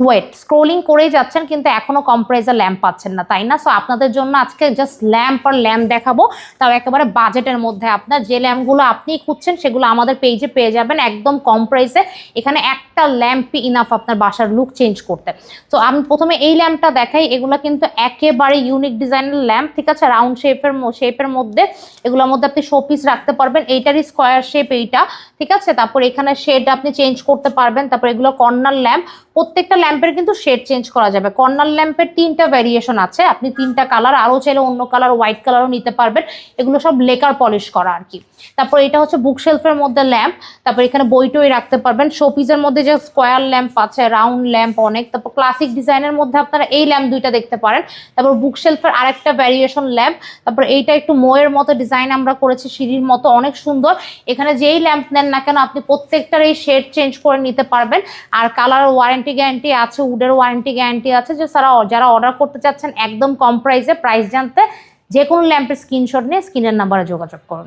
Wait scrolling করেই যাচ্ছেন কিন্তু এখনো কম প্রাইসে ল্যাম্প পাচ্ছেন না, তাই না? সো আপনাদের জন্য আজকে জাস্ট ল্যাম্প আর ল্যাম্প দেখাবো, তাও একেবারে বাজেটের মধ্যে। আপনার যে ল্যাম্পগুলো আপনি খুঁজছেন সেগুলো আমাদের পেজে পেয়ে যাবেন একদম কম প্রাইসে। এখানে একটা ল্যাম্পই ইনাফ আপনার বাসার লুক চেঞ্জ করতে। তো আমি প্রথমে এই ল্যাম্পটা দেখাই। এগুলো কিন্তু একেবারে ইউনিক ডিজাইনের ল্যাম্প, ঠিক আছে? রাউন্ড শেপের মধ্যে, এগুলোর মধ্যে আপনি শোপিস রাখতে পারবেন। এইটারই স্কোয়ার শেপ এইটা, ঠিক আছে? তারপর এখানে শেড আপনি চেঞ্জ করতে পারবেন। তারপর এগুলো কর্নার ল্যাম্প, প্রত্যেকটা ল্যাম্পের কিন্তু শেড চেঞ্জ করা যাবে। কর্নার ল্যাম্পের 3টা ভ্যারিয়েশন আছে, আপনি 3টা কালার, আরো চাইলে অন্য কালার হোয়াইট কালারও নিতে পারবেন। এগুলো সব লেকার পলিশ করা আর কি। তারপর এটা হচ্ছে বুকশেলফের মধ্যে ল্যাম্প, তারপর এখানে বইটই রাখতে পারবেন। শোপিসের মধ্যে যে স্কোয়ার ল্যাম্প আছে, রাউন্ড ল্যাম্প অনেক। তারপর ক্লাসিক ডিজাইনের মধ্যে আপনারা এই ল্যাম্প দুইটা দেখতে পারেন। তারপর বুকশেলফের আরেকটা ভ্যারিয়েশন ল্যাম্প। তারপর এইটা একটু মোয়ের মতো ডিজাইন আমরা করেছি, সিঁড়ির মতো, অনেক সুন্দর। এখানে যেই ল্যাম্প নেন না কেন আপনি প্রত্যেকটার এই শেড চেঞ্জ করে নিতে পারবেন। আর কালার ওয়ারেন্টি গ্যারান্টি আছে, উডের ওয়ারেন্টি গ্যারান্টি আছে। যে যারা অর্ডার করতে চাচ্ছেন একদম কম প্রাইসে, প্রাইস জানতে যে কোনো ল্যাম্পের স্ক্রিনশট নিয়ে স্ক্রিনের নাম্বারে যোগাযোগ করুন।